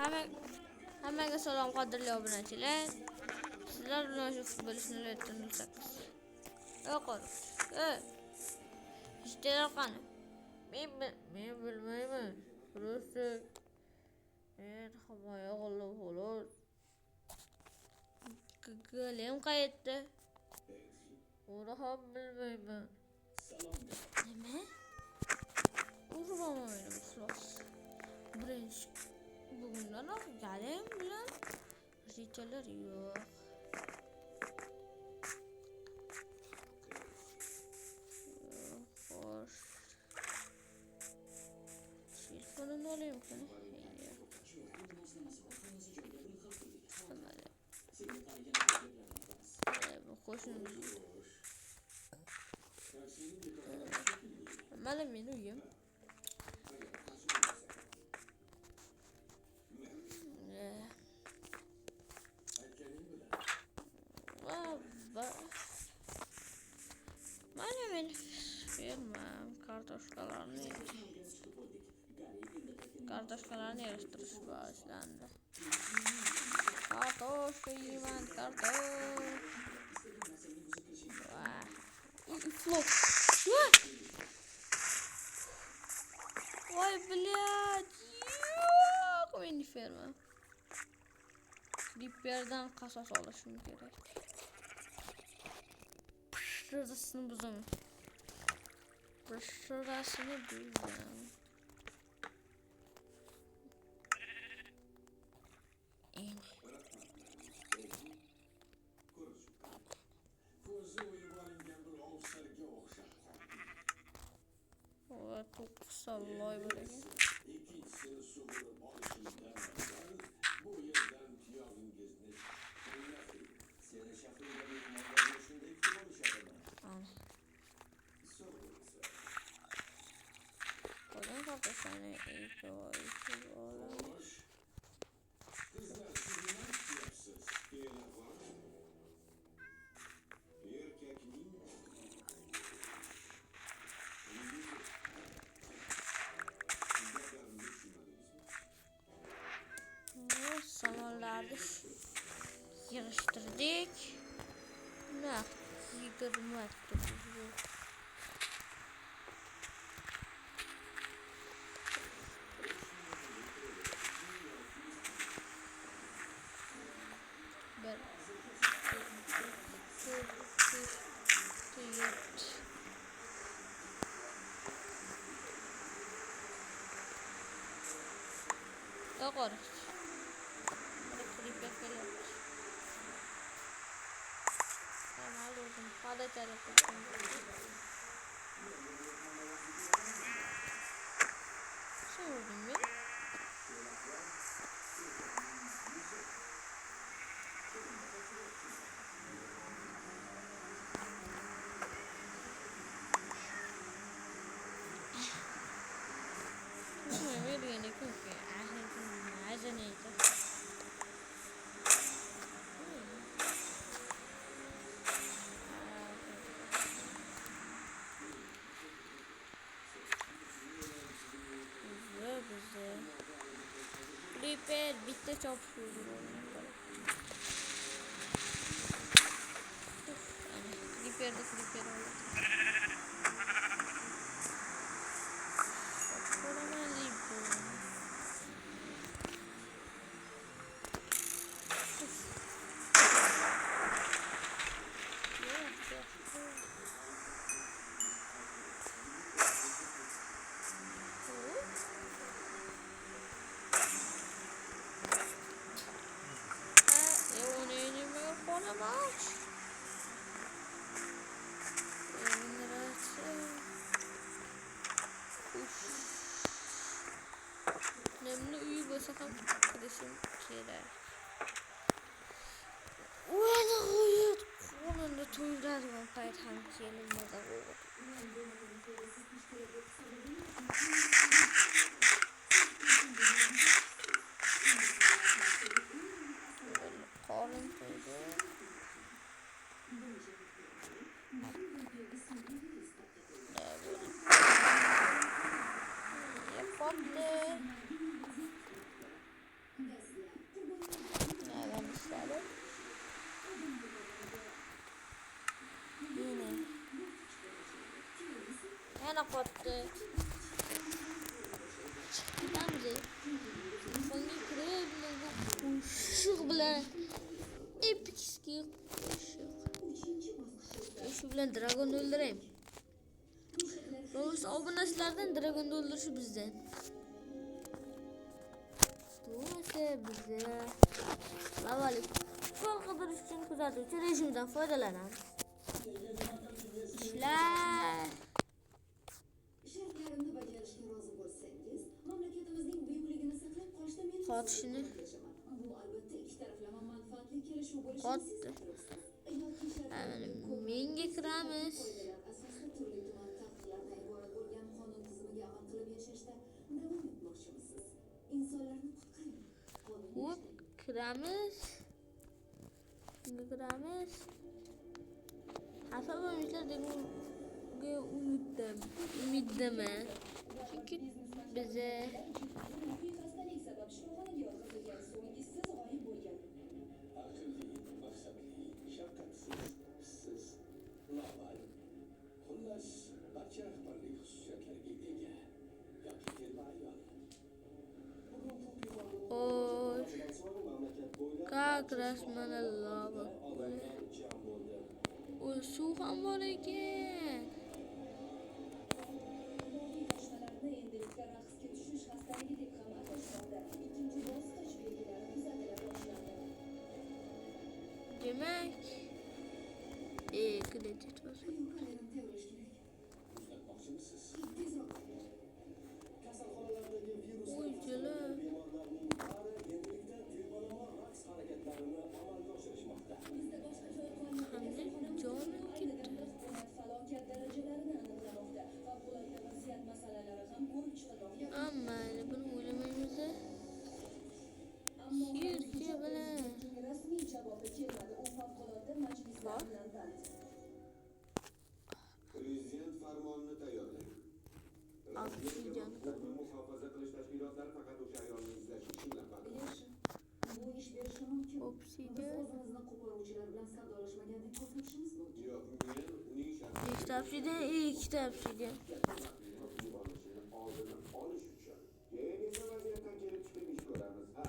Hammaga salom qadrli obunachilar. Sizlar bilan shu futbol ishini o'rgansak. Yo'qol. İşte qani. Men bilmayman. Просто men himoya qildim xolos. Golim qayerda? Uni ham bilmayman. Nima? Urmamayman xolos. Birinchi bugundan golim bilan rejalar yo'q. Xo'sh. Telefonini olayım qani. Bu qo'shimcha. Mana men uyim. Mana men firmam kartoshkalarni yig'ishtirish boshlandi. Kartoshka yeyman, Флоп. Ой, блядь. Qo'ying ferma. Creeper'dan qasas olishim kerak. Şurasını buzaman. Şurasını buzaman. Çok kısa loy böyle. Oradan kapatana iki samanlarda yığıştırdık. Ne? Yıkırmaktır. Yok Pada cara Sorry, Creeper bitti çok şükür. Creeper oldu. Nemli uyu basakan arkadaşım şeyler. Uyanı uyut. Onun da tuyular var. Kayıt hangi yerimde olur. Karın tuydu. Yapamadım. mana qotdi. Chiqdamdi. Telefonga kirib, qo'shiq bilan epicki qo'shiq. Shu bilan dragonni o'ldirayim. Ro'z obunachilardan dragonni o'ldirishi bizdan. To'g'ri bizda. Lavali pul qidirish uchun kuzatuvchi rejimidan foydalanamiz. Ishlar. Shartlarimni bajarishga rozi bo'lsangiz, mamlakatimizning buyukligini saqlab qolishda men Qotishini. Bu albatta ikki taraflama manfaatli kelishuv bo'lishini Qotdi. Menga kiramiz. asosida turli tuman taqiqlardan iborat bo'lgan qonun tizimiga amal qilib yashashda davom etmoqchimisiz? İnsanlarni qutqaring. Hop, kiramiz. Xafa bo'lmanglar degunga umiddaman. Chunki biza Xastalik sabab shifoxonaga yotqizilgan so'ng izsiz g'oyib bo'lgan. Aqlli, maqsadli, shafqatsiz, siz, loval. Xullas, barcha rahbarlik xususiyatlariga ega. Yoki telba ayol. Bugun bu bemorning Oy, mamlakat bo'ylab как rasmana lava. odamlar jam bo'ldi. O suv ham bor ekan. Toshmalarni endilikda raqsga tushish xastaligi deb ham atashmoqda. Ikkinchi bosqich belgilari kuzatila boshlandi. Demak, kredit bo'lsa. Yuqoridan tayyorlash kerak. Muzlatmoqchimisiz? Tezroq. Kasalxonalardagi virus Oy, jala. bemorlarning bari endilikda telbalama raqs harakatlarini amalga oshirishmoqda. Bizda boshqa joy qolmadi. Qanday jonim ketdi. Hukumat falokat darajalarini aniqlamoqda. Favqulodda vaziyat masalalari ham ko'rib chiqilmoqda. Mayli, buni o'ylamaymiz. Ammo Yurtga bilan. rasmiy javobi kelmadi. U favqulodda majlislar bilan band. Prezident farmonini tayyorlang. Oksigen. Huquqni muhofaza qilish tashkilotlari faqat o'sha ayolni izlash uchun band. Yaxshi. Bu ish berishi mumkin. Biz Oksigen. o'zimizni qo'poruvchilar bilan savdolashmagandek ko'rsatishimiz mumkin. Yo'q, men uning shaxsiy Ikkita obsidian. yuborishini oldini olish uchun keyin esa vaziyatdan kelib chiqib ish ko'ramiz. Ha.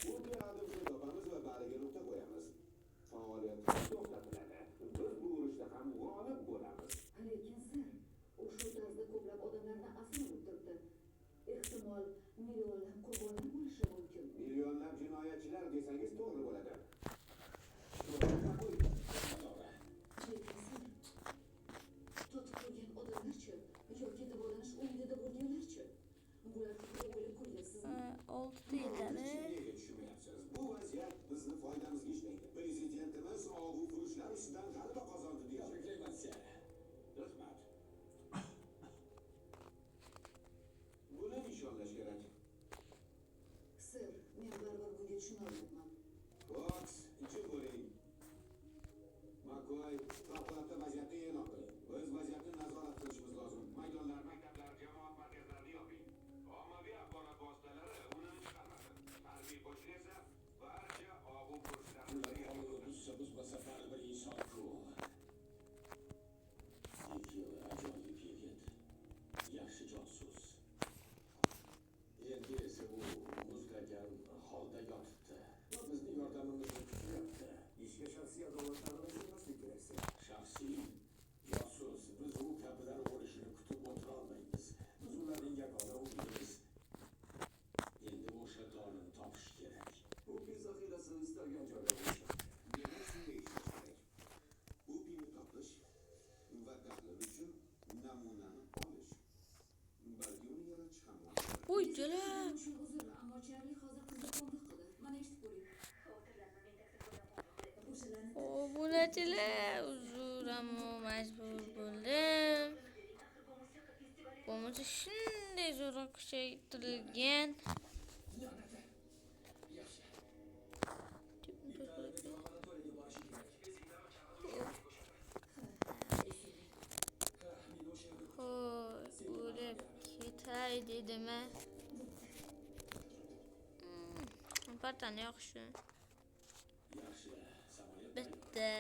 Bu beadil pul topamiz va bariga nuqta qo'yamiz. Faoliyat to'xtatiladi. Biz bu urushda ham g'olib bo'lamiz. Lekin sir, u shu tarzda ko'plab odamlarni asir olib turibdi. Ehtimol millionlab qurbonlar bo'lishi mumkin. Millionlab jinoyatchilar desangiz to'g'ri bo'ladi. Lekin sir, totib qolgan odamlarchi yoki davolanish umidida bo'lganlarchi? Bular haqida o'ylab ko'ryapsizmi? 6 yildan. Nega tushunmayapsiz? Bu vaziyat bizni foydamizga ishlaydi. Prezidentimiz og'u furushlar ustidan g'alaba qozondi deya. Tabriklayman seni. Rahmat. Buni nishonlash kerak. Sir, men baribir bunga tushunolmayapman. Fox, jim bo'ling. Makoy, favqulodda vaziyatni e'lon qiling. Biz vaziyatni nazorat qilishimiz lozim. Maydonlar, maktablar, jamoat markazlarini yoping. Ommaviy axborot vositalari uni chiqarmasin. Harbiy qo'shin esa barcha og'u furushlarni birga Buzsa buzmasa baribir inson-ku. Ikki ajoyib yigit. Yaxshi josus. Endi esa u muzlagan holda yotibdi. Va bizning yordamimizni kutyapti. ishga shaxsiy adolatlarni qo'ymaslik kerak. Shaxsiy josus biz u kabilar bo'lishini kutib o'tirolmaymiz. Biz ularning yagona umidimiz. Endi o'sha donini topish kerak. Bu pul zaxirasini istalgan joyda qo'yishadi. Demak, shunday ishlash kerak. Bu pulni topish va tahlil uchun namunani olish. Balki uni yaratish ham mumkin. Voy, jala. Uchun uzr, ammo Charli hozir qizni qo'ng'iq qildi. Mana eshitib ko'ring. O'shalarni Obunachilar, uzr, ammo majbur bo'ldim. Bo'lmasa shunday zo'rg'a kuchaytirilgan. Bo'lib ketay dedimi? Partani yo'qshi. Yaxshi. Samolyot Bitta.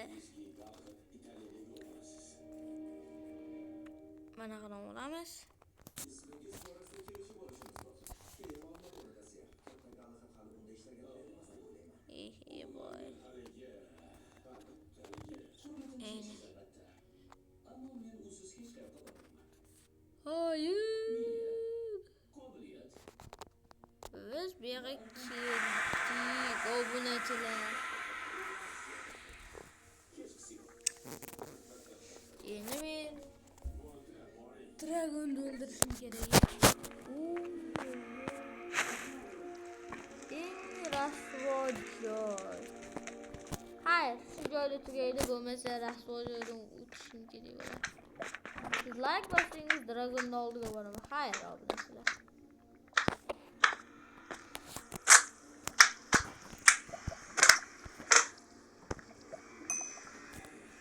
Italiyaga yo'l olasiz. Mana qilib olamiz. İsmingiz sonrasında kelishib olishimiz lozim. Keyin muammo bo'ladi aka. Kattakani ham hali bunday ishlarga tayyor emas deb o'ylayman. Boy. Aynen. Ammo men usiz hech qayerga bormayman. Hayır. Qobiliyat. Biz bir yere keldik obunachilar. Kechgisi yo'q. Endi men Dragon öldürüşüm gerek. Rasvojoy. Hayır, şu joyda tugaydi bo'lmasa Rasvojoydan o'tishim kerak bo'ladi. Siz like bossangiz Dragon'ni oldiga boraman. Hayır obunachilar.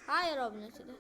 Hayır obunachilar.